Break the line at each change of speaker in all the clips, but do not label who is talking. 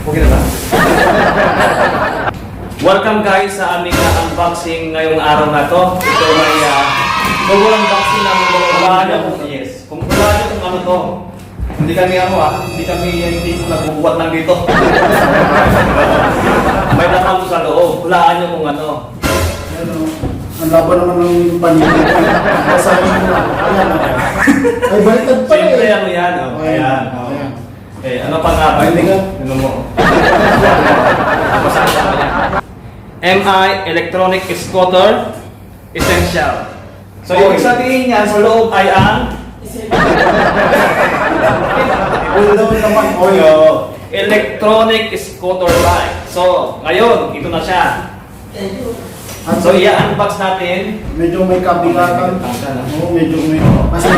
Okay na ba? Welcome guys sa aming unboxing ngayong araw na to. Ito ay double unboxing namin. Kung wala nyo kung ano to. Hindi kami hindi ko nagbubuhat lang dito. May laman to sa loob. Hulaan nyo kung ano.
Ang laban naman ng paningin. Masahin mo lang. Ayan. Ay, baliktad pa
Siyempre
eh.
ano yan. Oh. Ayan. Oh.
Ayan.
Eh, ano pa nga ba?
Hindi nga.
Ano mo? Pasasama yan. MI Electronic Scooter Essential. So, ibig sabihin niyan sa loob ay ang
Ulo naman.
Oyo. Electronic Scooter Bike. So, ngayon, ito na siya.
At
So, i-unbox natin.
medyo may kabigatan. Oo, medyo may... Kasi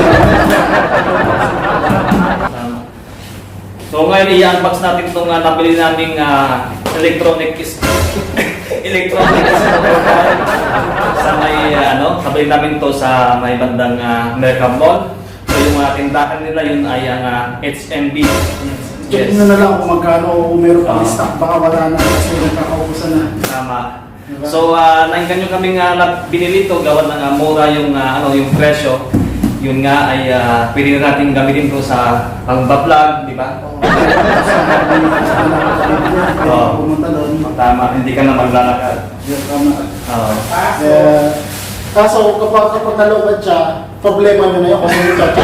So, ngayon i-unbox natin itong nabili naming electronic scooter bike. Sa may, nabili namin to sa may bandang American Mall. So, yung mga tindahan nila, yun ay ang HMB.
check nyo na lang kung magkano o meron pang stock. Baka wala na kasi nagkakaubusan na.
Tama. So, nainggan nyo kami binili ito, gawa ng mura yung, yung presyo. Yun nga ay pwede natin gamitin ito sa pang-vlog, di ba? Oo.
Pumunta doon.
Tama, hindi ka na maglalakad.
Yes, tama.
Oo.
Kaso kapag nalubad siya, problema nyo na yun kasi yung chacha.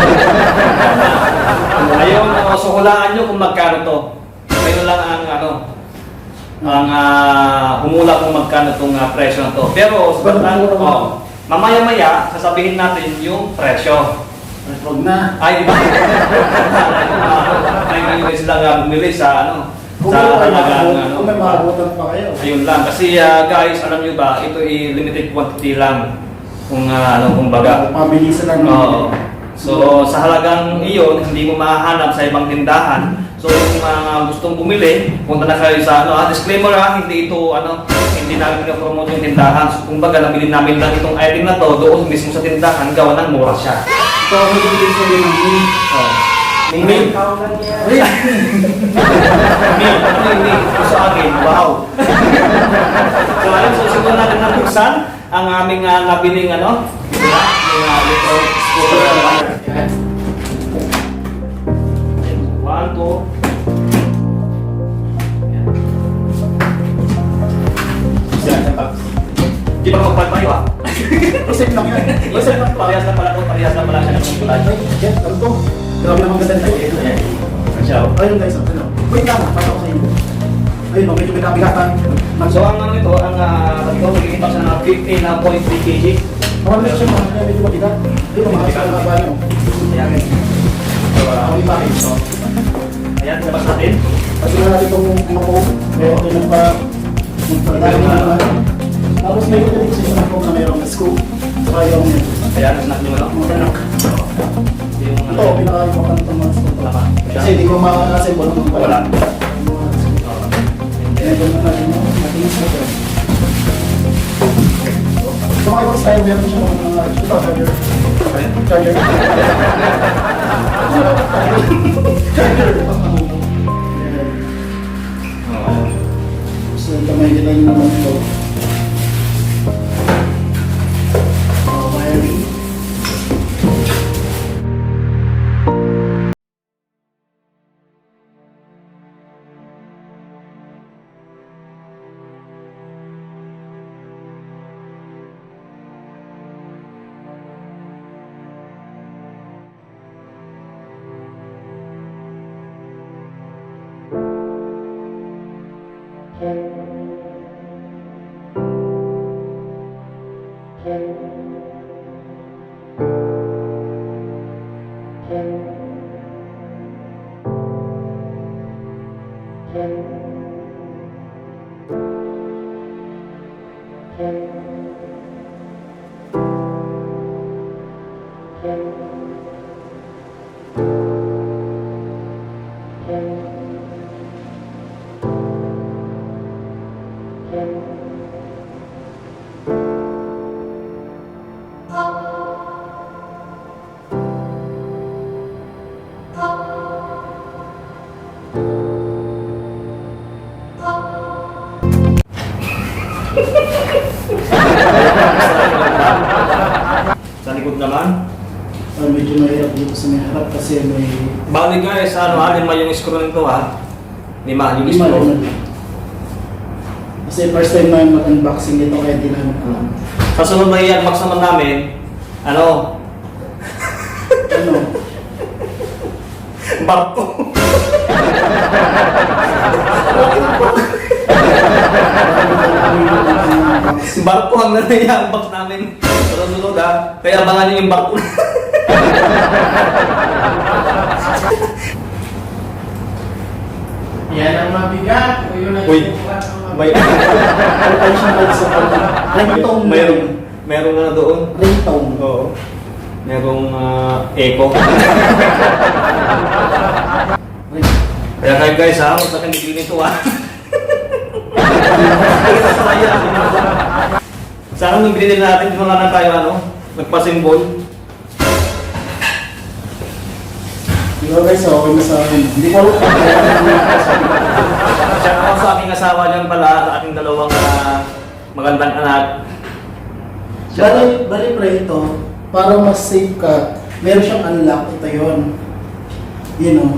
Ayun, so hulaan nyo kung magkano to. Kayo lang ang humula kung magkano itong presyo na to. Pero mamaya-maya, sasabihin natin yung presyo.
Huwag na.
Ay, di ba? Ay, ngayon sila bumili sa
Kung may maabutan pa kayo.
Ayun lang. Kasi guys, alam nyo ba, ito ay limited quantity lang. Kung kumbaga.
Mabilisan lang.
Oo. So, sa halagang iyon, hindi mo mahahanap sa ibang tindahan. So, yung gustong bumili, punta na kayo sa disclaimer hindi ito, hindi namin pinapromote yung tindahan. So, kumbaga, nabili namin lang itong item na to doon mismo sa tindahan, gawa ng mura siya.
Ito ako nagiging sa rin ng mil.
Mil? Mil. Sa akin, wow. So, ayun, so siguro natin nabuksan ang aming nabiling yung electronic scooter. 1, 2. Di ba magpapalayo
Isip lang yan. Isip lang.
Parehas na pala siya ng kulay.
Yes, ano to? Grabe naman ganda nito. Ayun guys, wait lang, para ko sa inyo. Ayun, medyo may kabigatan.
So ang ito, magkikita siya ng 15.3 kg.
Marami siya medyo mabigat. Ayun, makakasal na ba nyo?
Ayan.
Ako yung bakit.
Ayan, labas natin.
Kasi na natin itong mapo. Kaya ito yung magpagdali na. Tapos may ito kasi sa mapo na mayroong scoop. Saka yung
Ayan, snack nyo
mga anak. Ito, pinaka-important itong mga scoop. Kasi hindi ko makakasembol ng mga
Wala.
Ito na natin yung ating scoop. So mga ibang style, meron siya mga charger. Charger. So kamay nila yung naman ito. Wiring.
Sa likod naman.
Medyo mahirap dito sa may harap kasi may
Bali guys, ano ha, lima yung screw nito ha. Lima yung
lima
screw.
lang. Kasi first time na mag-unboxing nito kaya di namin alam.
Sa sunod na i-unbox naman namin, ano,
Ano?
barko. Barko ang na i-unbox namin. Sunod-sunod ha. Kaya abangan nyo yung barko.
Yan ang mabigat. O yun ang
Uy,
sukat ng mabigat.
may,
Ay siya may sa ringtone.
meron na doon.
Ringtone.
Oo. Merong echo. Kaya kayo guys ha, huwag sa akin bibili nito ha. Sana nung binili natin, di na tayo ano, nagpa-symbol.
Di ba guys, okay na sa akin. Hindi ko alam.
Shout out sa aking asawa dyan pala, sa aking dalawang magandang anak.
Bali pre ito, para mas safe ka, meron siyang unlock, ito yun. Yun o.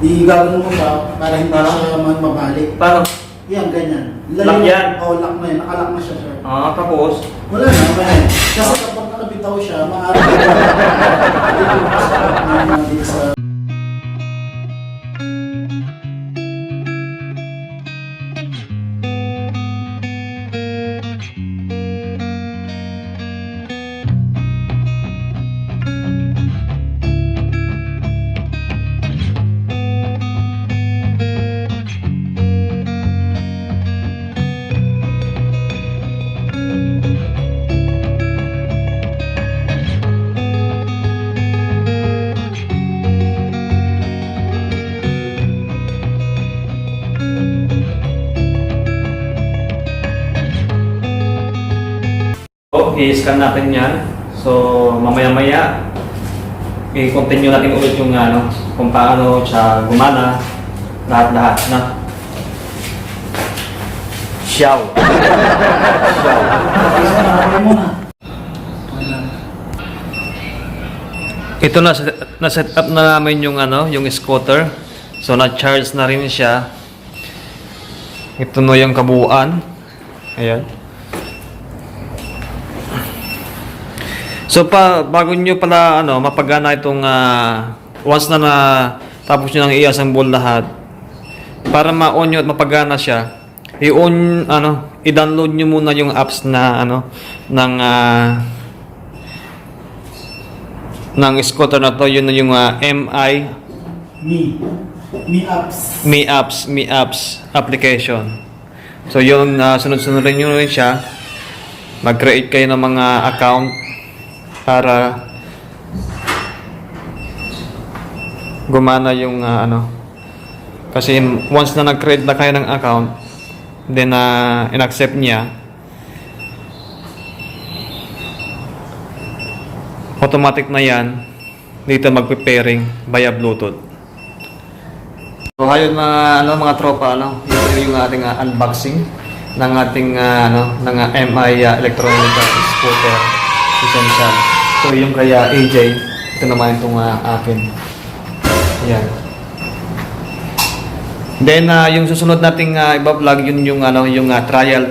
Igagano mo siya para hindi siya mabalik.
Paano?
Yan, ganyan.
Lock yan?
Oo, lock na yun. Nakalock na siya, sir.
Tapos?
Wala na, man. Kasi kapag nakabitaw siya, maaari dito sa
I-scan natin yan. So, mamaya-maya, i-continue natin ulit yung ano, kung paano siya gumana, lahat-lahat na. Xiao. Xiao. Ito na set up na namin yung ano, yung scooter. So na-charge na rin siya. Ito no yung kabuuan. Ayan. So bago nyo pala ano mapagana itong once na tapos nyo nang i-assemble lahat, para ma-on nyo at mapagana siya, i-on i-download nyo muna yung apps na ng scooter na to. Yun na yung Mi Apps application. So yun, sunod-sunodin nyo rin siya, mag-create kayo ng mga account para gumana yung kasi once na nag-create na kayo ng account, then in-accept niya, automatic na yan dito mag-pairing via Bluetooth. So ayun mga tropa, ito yung ating unboxing ng ating ng MI electronic scooter essential. So yung kaya AJ, ito naman itong akin. Ayan. Then yung susunod nating iba-vlog yun yung trial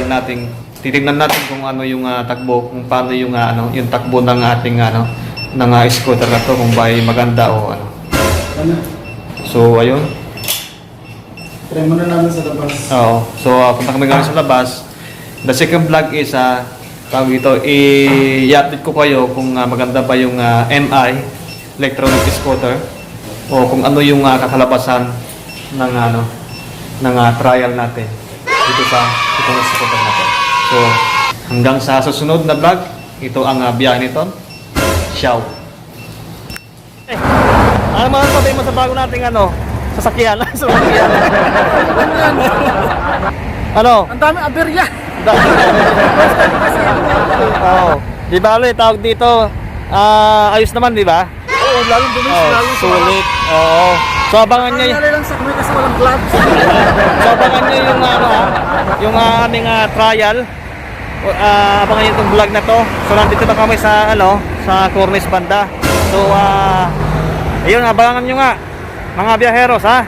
nating titingnan natin kung ano yung takbo, kung paano yung yung takbo ng ating ng scooter na to, kung ba ay maganda o ano. So ayun.
Try muna namin sa labas.
Oo. So punta kami ngayon sa labas. The second vlog is tawag ito, i-update ko kayo kung maganda ba yung MI electronic scooter o kung ano yung kakalabasan ng ng trial natin dito sa itong scooter natin. So hanggang sa susunod na vlog, ito ang biyahe nito. Ciao. Ano mga sabihin mo sa bago nating sasakyan? Sasakyan. Ano?
Ang dami aberya.
Oh, di ba ulit tawag dito? Ayos naman, di ba?
lalong dumi,
Oh,
lalong
sulit. Oo. So abangan nyo
Nangyari lang sa kami kasi walang gloves.
So abangan nyo yung yung aming trial. Abangan nyo itong vlog na to. So nandito na kami sa sa Cornice banda. So ayun, abangan nyo nga mga biyaheros ha.